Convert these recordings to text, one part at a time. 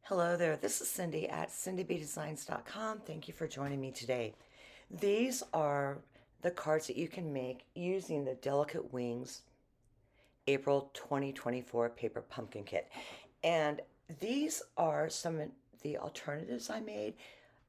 Hello there, this is Cindy at cindybdesigns.com. Thank you for joining me today. These are the cards that you can make using the Delicate Wings April 2024 paper pumpkin kit. And these are some of the alternatives I made.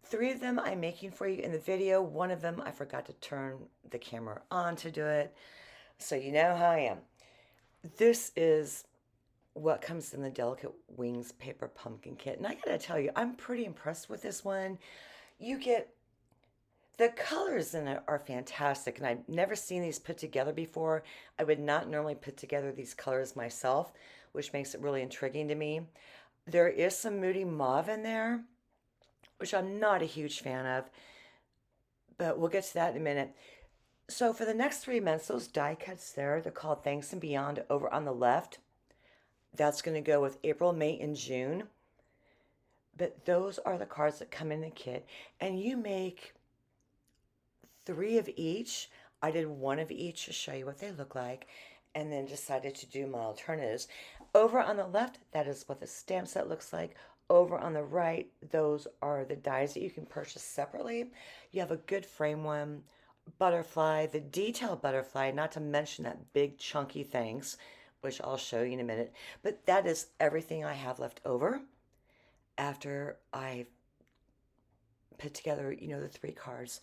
Three of them I'm making for you in the video. One of them I forgot to turn the camera on to do it. So you know how I am. This is what comes in the Delicate Wings paper pumpkin kit. And I gotta tell you, I'm pretty impressed with this one. You get the colors in it are fantastic, and I've never seen these put together before. I would not normally put together these colors myself, which makes it really intriguing to me. There is some Moody Mauve in there, which I'm not a huge fan of, but we'll get to that in a minute. So for the next 3 months, those die cuts there, they're called Thanks and Beyond over on the left. That's going to go with April, May, and June. But those are the cards that come in the kit. And you make 3 of each. I did 1 of each to show you what they look like, and then decided to do my alternatives. Over on the left, that is what the stamp set looks like. Over on the right, those are the dies that you can purchase separately. You have a good frame one, butterfly, the detail butterfly, not to mention that big chunky thanks, which I'll show you in a minute. But that is everything I have left over after I put together, the 3 cards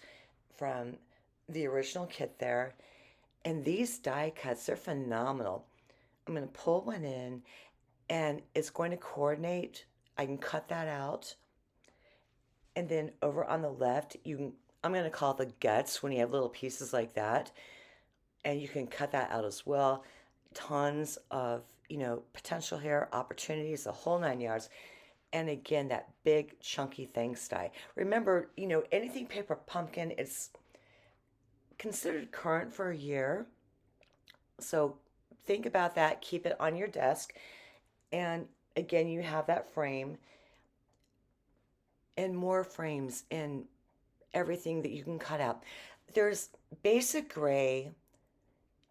from the original kit there. And these die cuts, they're phenomenal. I'm going to pull one in and it's going to coordinate. I can cut that out. And then over on the left, I'm going to call it the guts when you have little pieces like that. And you can cut that out as well. Tons of, potential here, opportunities, the whole 9 yards. And again, that big chunky thanks die. Remember, anything paper pumpkin, it's considered current for a year. So think about that, keep it on your desk. And again, you have that frame and more frames and everything that you can cut out. There's basic gray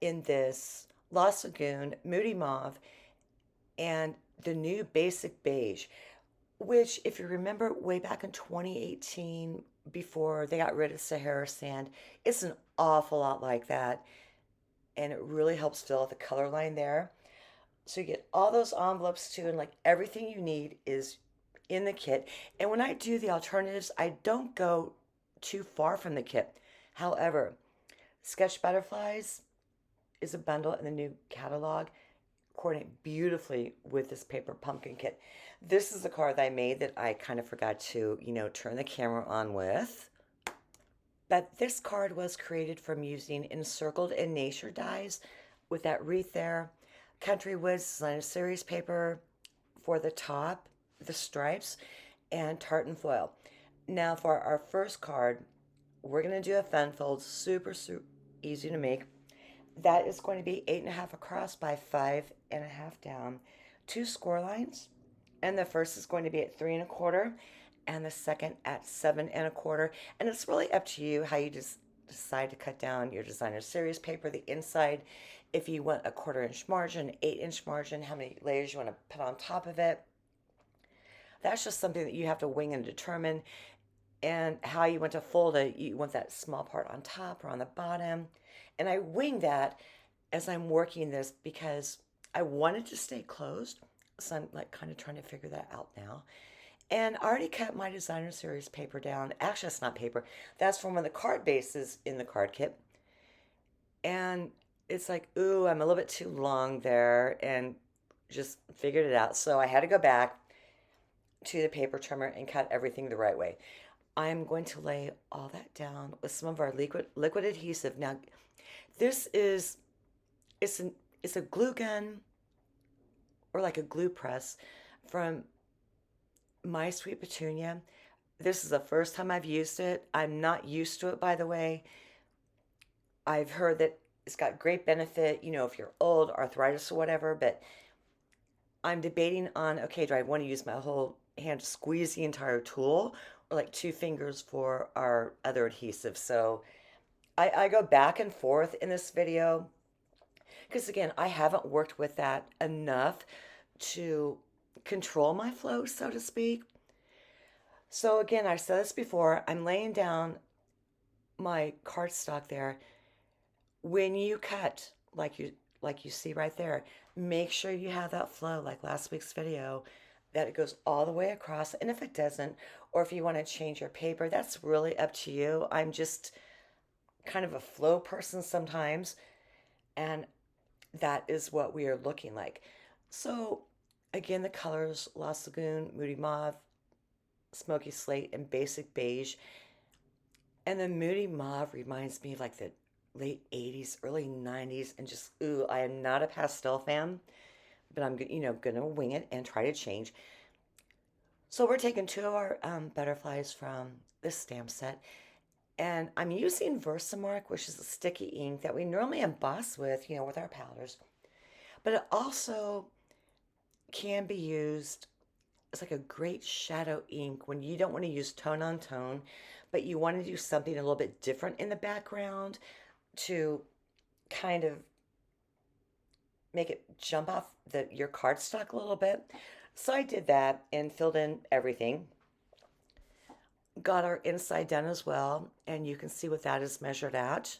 in this, Lost Lagoon, Moody Mauve, and the new basic beige, which if you remember way back in 2018, before they got rid of Sahara sand, it's an awful lot like that. And it really helps fill out the color line there. So you get all those envelopes too, and like everything you need is in the kit. And when I do the alternatives, I don't go too far from the kit. However, Sketch Butterflies is a bundle in the new catalog, coordinate beautifully with this paper pumpkin kit. This is the card that I made that I kind of forgot to, turn the camera on with. But this card was created from using encircled and nature dies with that wreath there. Country Woods Designer Series paper for the top, the stripes, and tartan foil. Now for our first card, we're going to do a fun fold, super easy to make. That is going to be 8.5 across by 5.5 down, 2 score lines, and the first is going to be at 3.25, and the second at 7.25. And it's really up to you how you just decide to cut down your designer series paper, the inside, if you want a 1/4 inch margin, 8-inch margin, how many layers you want to put on top of it. That's just something that you have to wing and determine, and how you want to fold it. You want that small part on top or on the bottom. And I wing that as I'm working this because I wanted to stay closed. So I'm like kind of trying to figure that out now. And I already cut my designer series paper down. Actually, that's not paper. That's from one of the card bases in the card kit. And it's like, ooh, I'm a little bit too long there, and just figured it out. So I had to go back to the paper trimmer and cut everything the right way. I'm going to lay all that down with some of our liquid adhesive. Now, this is, it's a glue gun or like a glue press from My Sweet Petunia. This is the first time I've used it. I'm not used to it, by the way. I've heard that it's got great benefit, if you're old, arthritis or whatever, but I'm debating on, okay, do I want to use my whole hand to squeeze the entire tool, or like 2 fingers for our other adhesive? So I go back and forth in this video because again, I haven't worked with that enough to control my flow, so to speak. So again, I've said this before, I'm laying down my cardstock there. When you cut, like you see right there, make sure you have that flow like last week's video, that it goes all the way across. And if it doesn't, or if you want to change your paper, that's really up to you. I'm just kind of a flow person sometimes, and that is what we are looking like. So again, the colors: Lost Lagoon, Moody Mauve, Smoky Slate, and Basic Beige. And the Moody Mauve reminds me of like the late 80s, early 90s, and just, ooh, I am not a pastel fan, but I'm, gonna wing it and try to change. So we're taking two of our butterflies from this stamp set, and I'm using Versamark, which is a sticky ink that we normally emboss with, with our powders, but it also can be used as like a great shadow ink when you don't want to use tone on tone, but you want to do something a little bit different in the background to kind of make it jump off your cardstock a little bit. So I did that and filled in everything. Got our inside done as well, and you can see what that is measured at.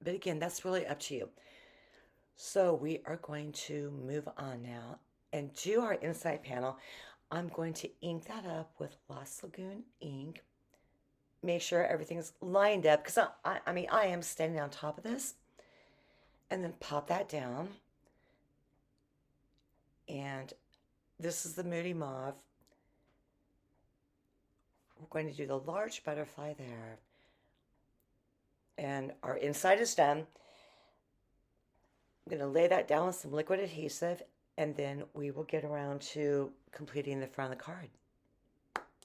But again, that's really up to you. So we are going to move on now and do our inside panel. I'm going to ink that up with Lost Lagoon ink. Make sure everything's lined up, because I am standing on top of this. And then pop that down. And this is the Moody Mauve. We're going to do the large butterfly there. And our inside is done. I'm going to lay that down with some liquid adhesive, and then we will get around to completing the front of the card.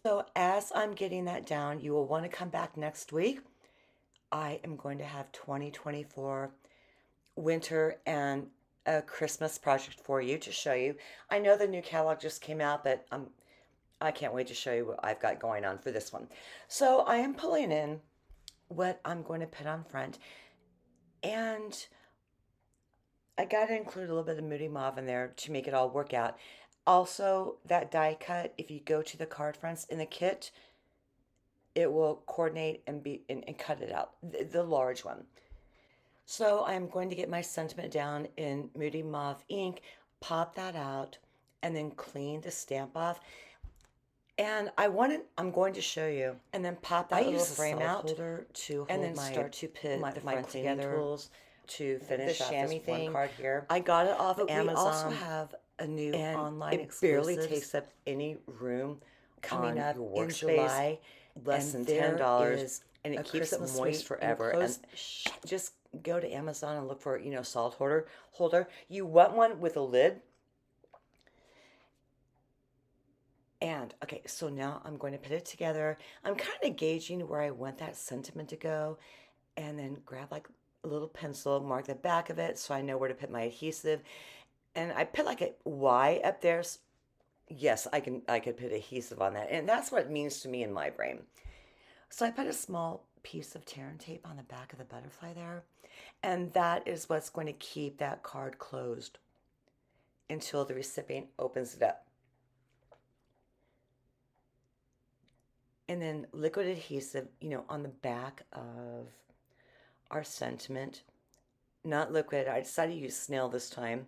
So as I'm getting that down, you will want to come back next week. I am going to have 2024 winter and a Christmas project for you to show you. I know the new catalog just came out, but I can't wait to show you what I've got going on for this one. So I am pulling in what I'm going to put on front, and I got to include a little bit of Moody Mauve in there to make it all work out. Also, that die cut, if you go to the card fronts in the kit, it will coordinate and cut it out, the large one. So I'm going to get my sentiment down in Moody Mauve ink, pop that out, and then clean the stamp off. And I'm going to show you, and then pop that little frame out holder to hold, and then start to put the front together tools to finish off this one card here. I got it off Amazon. We also have a new online exclusive. It barely takes up any room coming up in July, less than $10, and it keeps it moist forever. And just go to Amazon and look for, salt holder. You want one with a lid. And okay, so now I'm going to put it together. I'm kind of gauging where I want that sentiment to go, and then grab like a little pencil, mark the back of it so I know where to put my adhesive. And I put like a Y up there. Yes, I could put adhesive on that, and that's what it means to me in my brain. So I put a small piece of tear and tape on the back of the butterfly there, and that is what's going to keep that card closed until the recipient opens it up. And then liquid adhesive, on the back of our sentiment. Not liquid, I decided to use snail this time.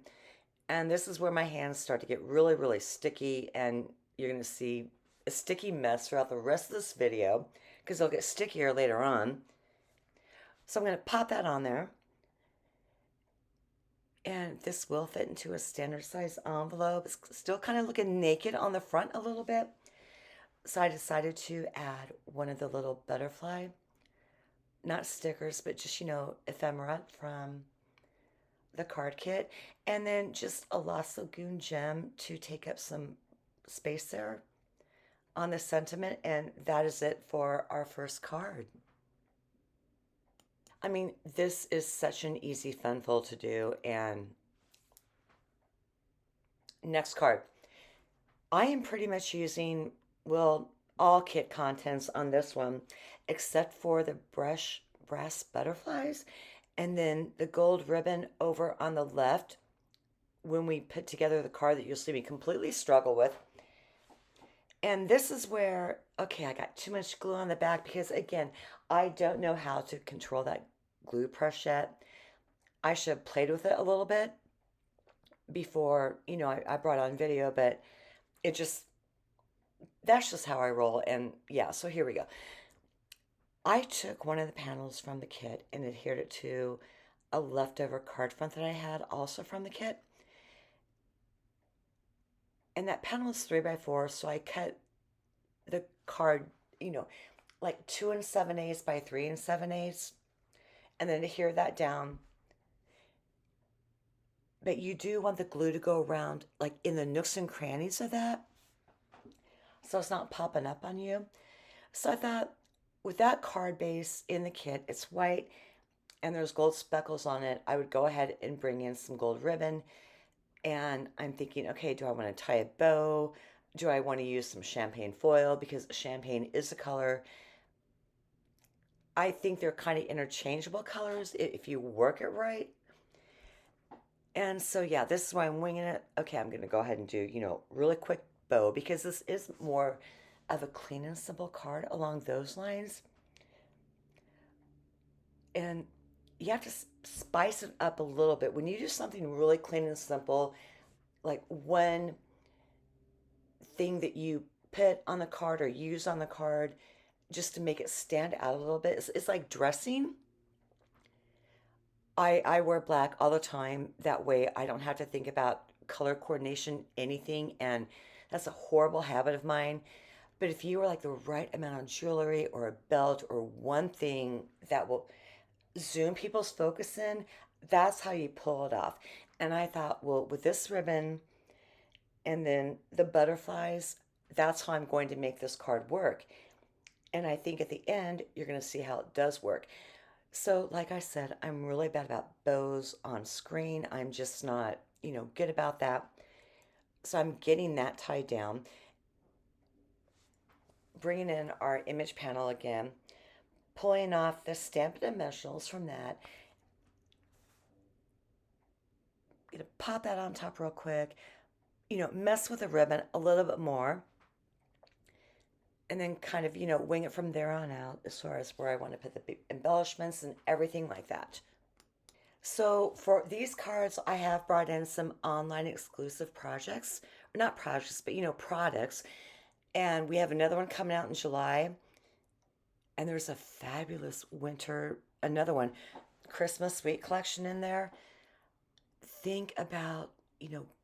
And this is where my hands start to get really, really sticky, and you're going to see a sticky mess throughout the rest of this video, because it'll get stickier later on. So I'm going to pop that on there. And this will fit into a standard size envelope. It's still kind of looking naked on the front a little bit. So I decided to add one of the little butterfly, not stickers, but just, ephemera from the card kit. And then just a Lost Lagoon gem to take up some space there on the sentiment. And that is it for our first card. I mean, this is such an easy, fun fold to do. And next card. I am pretty much using, well, all kit contents on this one, except for the brass butterflies, and then the gold ribbon over on the left when we put together the card that you'll see me completely struggle with. And this is where, okay, I got too much glue on the back because, again, I don't know how to control that glue press yet. I should have played with it a little bit before, I brought on video, but it just, that's just how I roll. And yeah, so here we go. I took one of the panels from the kit and adhered it to a leftover card front that I had also from the kit. And that panel is 3x4, so I cut the card, you know, like 2 7/8 by 3 7/8, and then adhere that down. But you do want the glue to go around, like in the nooks and crannies of that, so it's not popping up on you. So I thought, with that card base in the kit, it's white and there's gold speckles on it, I would go ahead and bring in some gold ribbon. And I'm thinking, okay, do I want to tie a bow? Do I want to use some champagne foil? Because champagne is a color. I think they're kind of interchangeable colors if you work it right. And so, yeah, this is why I'm winging it. Okay, I'm going to go ahead and do, really quick bow because this is more of a clean and simple card along those lines. And you have to spice it up a little bit. When you do something really clean and simple, like one thing that you put on the card or use on the card just to make it stand out a little bit, it's like dressing. I wear black all the time. That way I don't have to think about color coordination, anything. And that's a horrible habit of mine. But if you were like the right amount of jewelry or a belt or one thing that will zoom people's focus in, that's how you pull it off. And I thought, well, with this ribbon and then the butterflies, that's how I'm going to make this card work. And I think at the end, you're going to see how it does work. So, like I said, I'm really bad about bows on screen. I'm just not, good about that. So I'm getting that tied down, bringing in our image panel again, pulling off the Stampin' dimensionals from that. Pop that on top real quick, mess with the ribbon a little bit more, and then kind of, wing it from there on out as far as where I want to put the embellishments and everything like that. So for these cards, I have brought in some online exclusive projects, or not projects, but products. And we have another one coming out in July. And there's a fabulous another one, Christmas Sweet collection in there. Think about,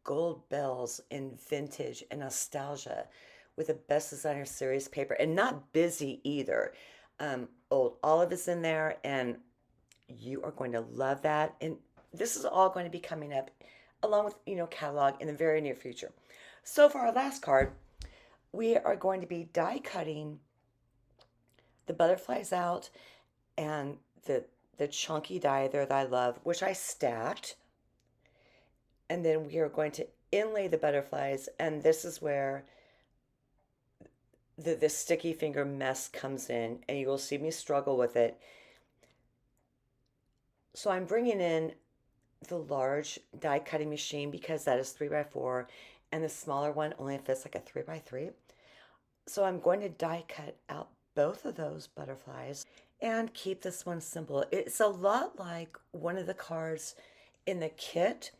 gold bells and vintage and nostalgia with the Best Designer Series paper, and not busy either. Old Olive is in there, and you are going to love that. And this is all going to be coming up along with, catalog in the very near future. So for our last card, we are going to be die cutting the butterflies out and the chunky die there that I love, which I stacked. And then we are going to inlay the butterflies, and this is where the sticky finger mess comes in, and you will see me struggle with it. So I'm bringing in the large die cutting machine because that is 3x4, and the smaller one only fits like a 3x3. So I'm going to die cut out both of those butterflies and keep this one simple. It's a lot like one of the cards in the kit,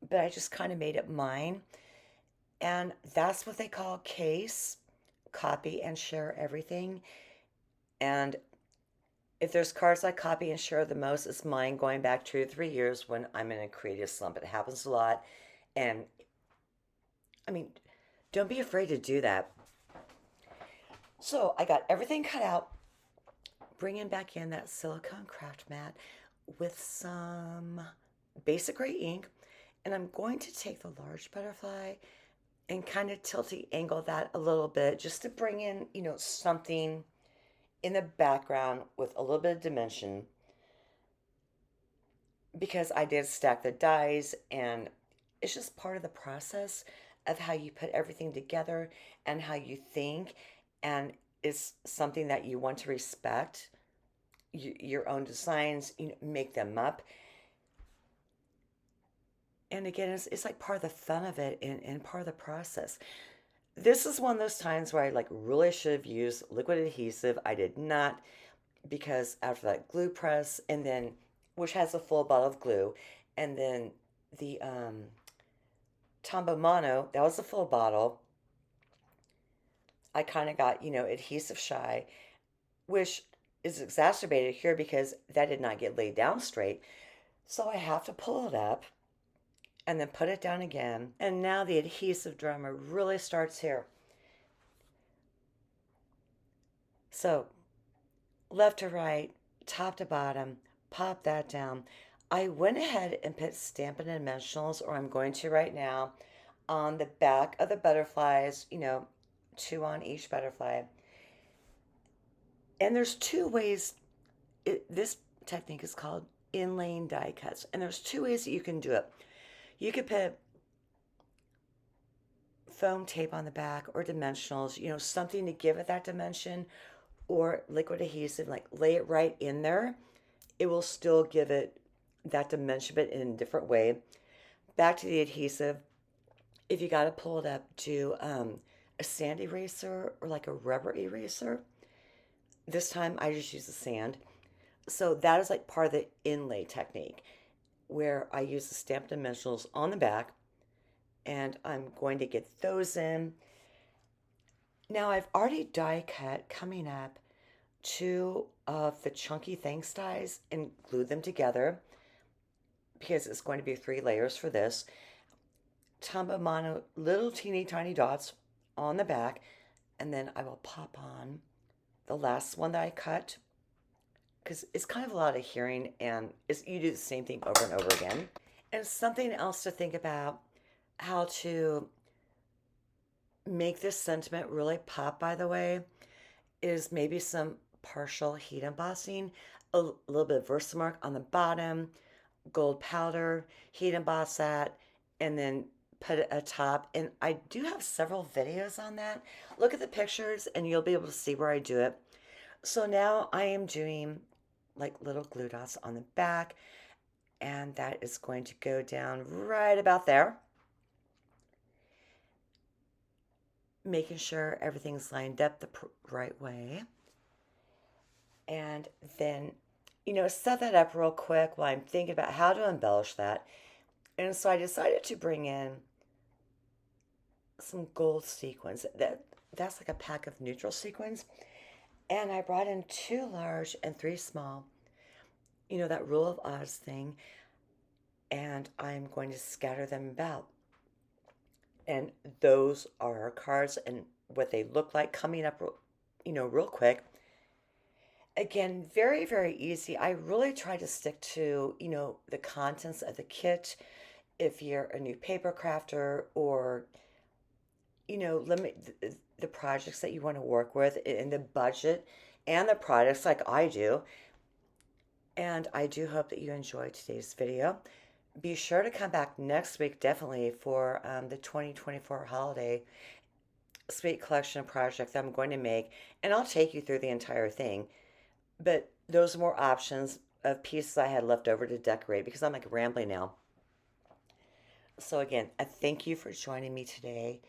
but I just kind of made it mine. And that's what they call case, copy, and share everything. And if there's cards I copy and share the most, it's mine going back 2 to 3 years when I'm in a creative slump. It happens a lot. And I mean, don't be afraid to do that. So I got everything cut out, bringing back in that silicone craft mat with some basic gray ink. And I'm going to take the large butterfly and kind of tilty angle that a little bit just to bring in, something in the background with a little bit of dimension, because I did stack the dies, and it's just part of the process of how you put everything together and how you think, and it's something that you want to respect. Your own designs, make them up. And again, it's like part of the fun of it and part of the process. This is one of those times where I like really should have used liquid adhesive. I did not, because after that glue press, and then which has a full bottle of glue, and then the Tombow Mono, that was a full bottle. I kind of got, adhesive shy, which is exacerbated here because that did not get laid down straight. So I have to pull it up and then put it down again. And now the adhesive drummer really starts here. So left to right, top to bottom, pop that down. I went ahead and put Stampin' Dimensionals, or I'm going to right now, on the back of the butterflies, two on each butterfly. And there's two ways, this technique is called inlaying die cuts. And there's two ways that you can do it. You could put foam tape on the back or dimensionals, something to give it that dimension, or liquid adhesive, like lay it right in there. It will still give it that dimension, but in a different way. Back to the adhesive. If you got to pull it up, do a sand eraser or like a rubber eraser. This time I just use the sand. So that is like part of the inlay technique, where I use the Stampin' Dimensionals on the back, and I'm going to get those in. Now I've already die cut, coming up, two of the Chunky Thanks dies and glued them together because it's going to be 3 layers for this. Tombow Mono, little teeny tiny dots on the back, and then I will pop on the last one that I cut, because it's kind of a lot of hearing, and you do the same thing over and over again. And something else to think about, how to make this sentiment really pop, by the way, is maybe some partial heat embossing, a little bit of Versamark on the bottom, gold powder, heat emboss that, and then put it atop. And I do have several videos on that. Look at the pictures and you'll be able to see where I do it. So now I am doing like little glue dots on the back, and that is going to go down right about there. Making sure everything's lined up the right way. And then, set that up real quick while I'm thinking about how to embellish that. And so I decided to bring in some gold sequins. That's like a pack of neutral sequins. And I brought in 2 large and 3 small. That rule of odds thing. And I'm going to scatter them about. And those are our cards and what they look like coming up, real quick. Again, very, very easy. I really try to stick to, the contents of the kit. If you're a new paper crafter, or, limit the projects that you want to work with in the budget and the products like I do. And I do hope that you enjoyed today's video. Be sure to come back next week, definitely, for the 2024 holiday sweet collection project that I'm going to make. And I'll take you through the entire thing. But those are more options of pieces I had left over to decorate, because I'm like rambling now. So again, I thank you for joining me today.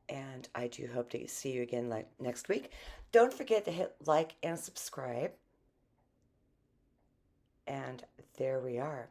And I do hope to see you again next week. Don't forget to hit like and subscribe. And there we are.